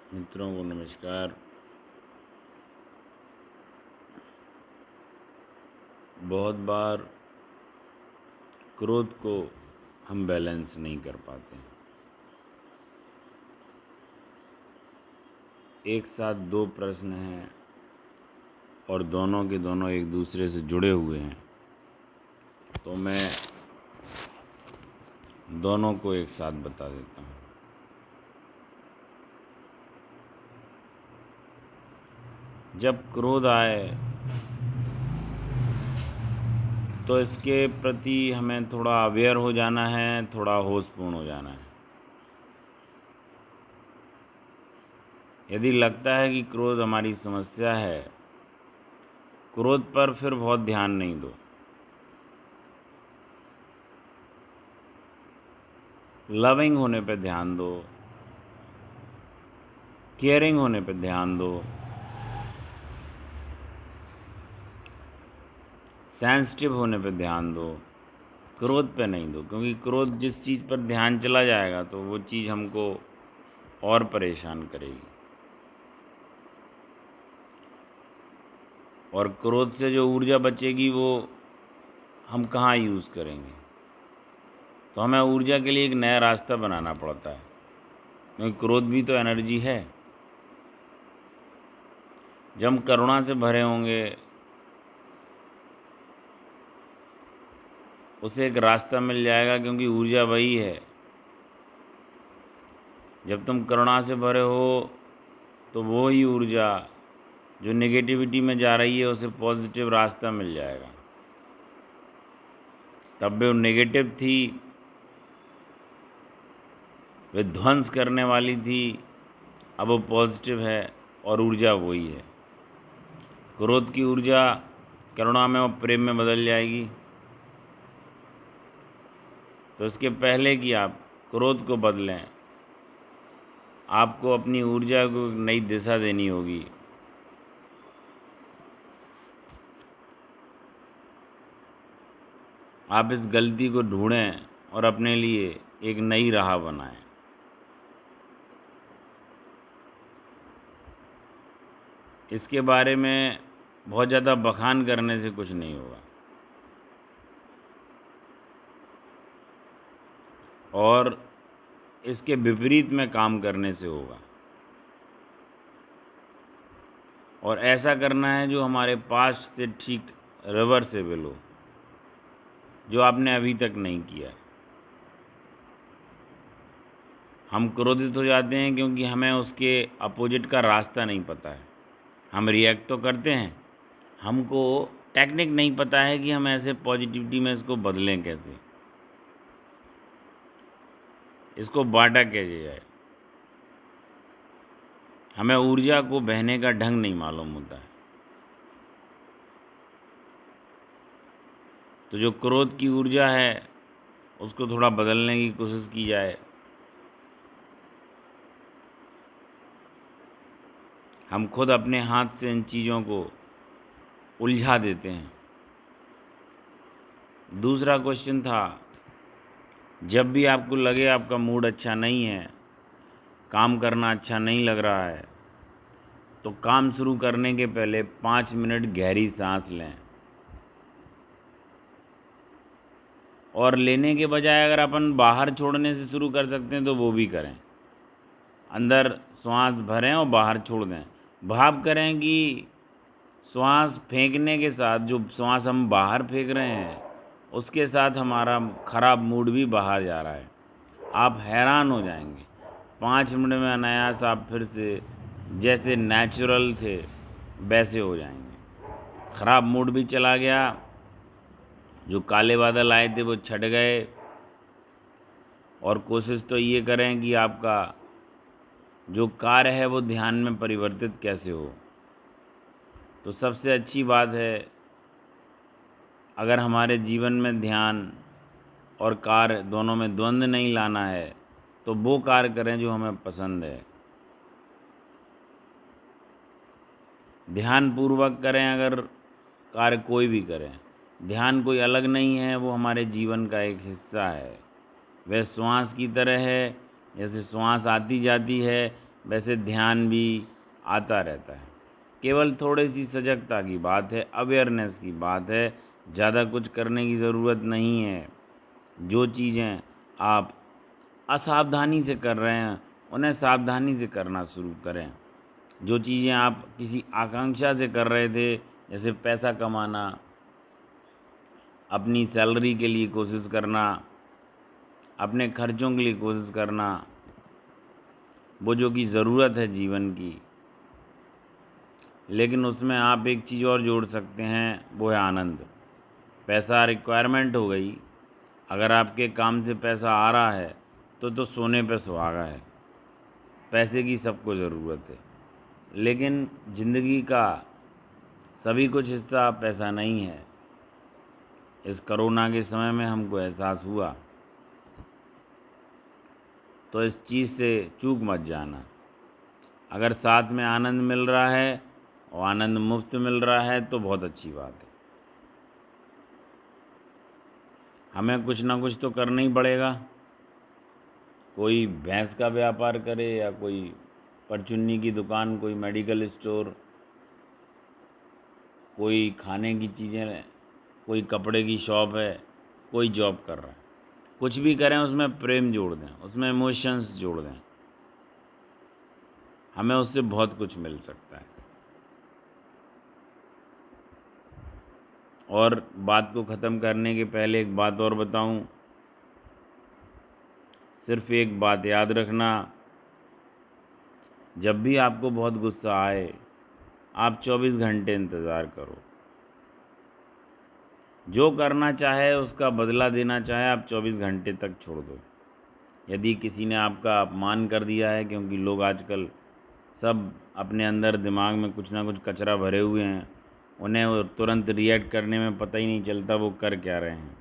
मित्रों को नमस्कार। बहुत बार क्रोध को हम बैलेंस नहीं कर पाते हैं। एक साथ दो प्रश्न हैं और दोनों के दोनों एक दूसरे से जुड़े हुए हैं, तो मैं दोनों को एक साथ बता देता हूँ। जब क्रोध आए तो इसके प्रति हमें थोड़ा अवेयर हो जाना है, थोड़ा होशपूर्ण हो जाना है। यदि लगता है कि क्रोध हमारी समस्या है, क्रोध पर फिर बहुत ध्यान नहीं दो। लविंग होने पे ध्यान दो, केयरिंग होने पे ध्यान दो, सेंसिटिव होने पे ध्यान दो, क्रोध पे नहीं दो। क्योंकि क्रोध जिस चीज़ पर ध्यान चला जाएगा तो वो चीज़ हमको और परेशान करेगी, और क्रोध से जो ऊर्जा बचेगी वो हम कहाँ यूज़ करेंगे। तो हमें ऊर्जा के लिए एक नया रास्ता बनाना पड़ता है, क्योंकि क्रोध भी तो एनर्जी है। जब हम करुणा से भरे होंगे, उसे एक रास्ता मिल जाएगा, क्योंकि ऊर्जा वही है। जब तुम करुणा से भरे हो तो वो ही ऊर्जा जो नेगेटिविटी में जा रही है उसे पॉजिटिव रास्ता मिल जाएगा। तब भी वो नेगेटिव थी, वे ध्वंस करने वाली थी, अब वो पॉजिटिव है और ऊर्जा वही है। क्रोध की ऊर्जा करुणा में और प्रेम में बदल जाएगी। तो इसके पहले कि आप क्रोध को बदलें, आपको अपनी ऊर्जा को एक नई दिशा देनी होगी। आप इस गलती को ढूंढें और अपने लिए एक नई राह बनाएं। इसके बारे में बहुत ज़्यादा बखान करने से कुछ नहीं होगा, और इसके विपरीत में काम करने से होगा। और ऐसा करना है जो हमारे पास से ठीक रिवर्सेबल हो, जो आपने अभी तक नहीं किया है। हम क्रोधित हो जाते हैं क्योंकि हमें उसके अपोजिट का रास्ता नहीं पता है। हम रिएक्ट तो करते हैं, हमको टेक्निक नहीं पता है कि हम ऐसे पॉजिटिविटी में इसको बदलें कैसे, इसको बांटा कैसे जाए। हमें ऊर्जा को बहने का ढंग नहीं मालूम होता है। तो जो क्रोध की ऊर्जा है उसको थोड़ा बदलने की कोशिश की जाए। हम खुद अपने हाथ से इन चीज़ों को उलझा देते हैं। दूसरा क्वेश्चन था, जब भी आपको लगे आपका मूड अच्छा नहीं है, काम करना अच्छा नहीं लग रहा है, तो काम शुरू करने के पहले 5 मिनट गहरी सांस लें। और लेने के बजाय अगर अपन बाहर छोड़ने से शुरू कर सकते हैं तो वो भी करें। अंदर श्वास भरें और बाहर छोड़ दें। भाव करें कि श्वास फेंकने के साथ जो श्वास हम बाहर फेंक रहे हैं उसके साथ हमारा ख़राब मूड भी बाहर जा रहा है। आप हैरान हो जाएंगे, 5 मिनट में अनायास आप फिर से जैसे नेचुरल थे वैसे हो जाएंगे। ख़राब मूड भी चला गया, जो काले बादल आए थे वो छट गए। और कोशिश तो ये करें कि आपका जो कार्य है वो ध्यान में परिवर्तित कैसे हो। तो सबसे अच्छी बात है, अगर हमारे जीवन में ध्यान और कार्य दोनों में द्वंद्व नहीं लाना है तो वो कार्य करें जो हमें पसंद है। ध्यानपूर्वक करें, अगर कार्य कोई भी करें। ध्यान कोई अलग नहीं है, वो हमारे जीवन का एक हिस्सा है। वह श्वास की तरह है, जैसे श्वास आती जाती है वैसे ध्यान भी आता रहता है। केवल थोड़ी सी सजगता की बात है, अवेयरनेस की बात है। ज़्यादा कुछ करने की ज़रूरत नहीं है। जो चीज़ें आप असावधानी से कर रहे हैं उन्हें सावधानी से करना शुरू करें। जो चीज़ें आप किसी आकांक्षा से कर रहे थे, जैसे पैसा कमाना, अपनी सैलरी के लिए कोशिश करना, अपने खर्चों के लिए कोशिश करना, वो जो कि ज़रूरत है जीवन की, लेकिन उसमें आप एक चीज़ और जोड़ सकते हैं, वो है आनंद। पैसा रिक्वायरमेंट हो गई, अगर आपके काम से पैसा आ रहा है तो सोने पे सुहागा है। पैसे की सबको ज़रूरत है, लेकिन ज़िंदगी का सभी कुछ हिस्सा पैसा नहीं है। इस कोरोना के समय में हमको एहसास हुआ, तो इस चीज़ से चूक मत जाना। अगर साथ में आनंद मिल रहा है और आनंद मुफ्त मिल रहा है तो बहुत अच्छी बात है। हमें कुछ ना कुछ तो करना ही पड़ेगा। कोई भैंस का व्यापार करे या कोई परचुन्नी की दुकान, कोई मेडिकल स्टोर, कोई खाने की चीज़ें, कोई कपड़े की शॉप है, कोई जॉब कर रहा है। कुछ भी करें उसमें प्रेम जोड़ दें, उसमें इमोशंस जोड़ दें, हमें उससे बहुत कुछ मिल सकता है। और बात को ख़त्म करने के पहले एक बात और बताऊं, सिर्फ एक बात याद रखना, जब भी आपको बहुत गुस्सा आए आप 24 घंटे इंतज़ार करो। जो करना चाहे, उसका बदला देना चाहे, आप 24 घंटे तक छोड़ दो। यदि किसी ने आपका अपमान कर दिया है, क्योंकि लोग आजकल सब अपने अंदर दिमाग में कुछ ना कुछ कचरा भरे हुए हैं, उन्हें वो तुरंत रिएक्ट करने में पता ही नहीं चलता वो कर क्या रहे हैं।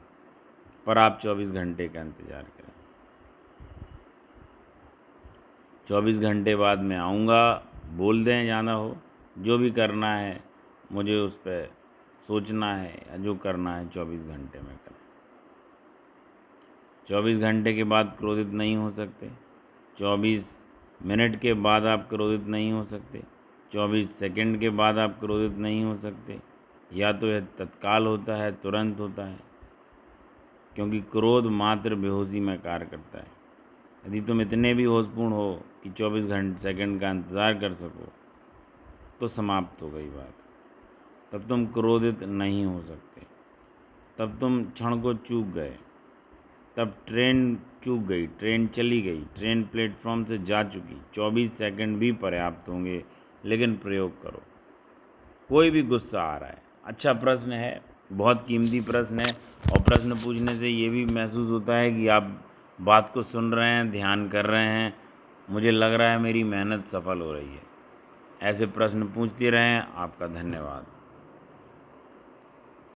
पर आप 24 घंटे का इंतज़ार करें। 24 घंटे बाद मैं आऊँगा, बोल दें जाना हो, जो भी करना है मुझे उस पर सोचना है या जो करना है 24 घंटे में करें। 24 घंटे के बाद क्रोधित नहीं हो सकते, 24 मिनट के बाद आप क्रोधित नहीं हो सकते, 24 सेकंड के बाद आप क्रोधित नहीं हो सकते। या तो यह तत्काल होता है, तुरंत होता है, क्योंकि क्रोध मात्र बेहोशी में कार्य करता है। यदि तुम इतने भी होशपूर्ण हो कि 24 घंटे सेकंड का इंतज़ार कर सको तो समाप्त हो गई बात। तब तुम क्रोधित नहीं हो सकते, तब तुम क्षण को चूक गए, तब ट्रेन चूक गई, ट्रेन चली गई, ट्रेन प्लेटफॉर्म से जा चुकी। 24 सेकंड भी पर्याप्त होंगे, लेकिन प्रयोग करो। कोई भी गुस्सा आ रहा है, अच्छा प्रश्न है, बहुत कीमती प्रश्न है, और प्रश्न पूछने से ये भी महसूस होता है कि आप बात को सुन रहे हैं, ध्यान कर रहे हैं। मुझे लग रहा है मेरी मेहनत सफल हो रही है। ऐसे प्रश्न पूछते रहें। आपका धन्यवाद।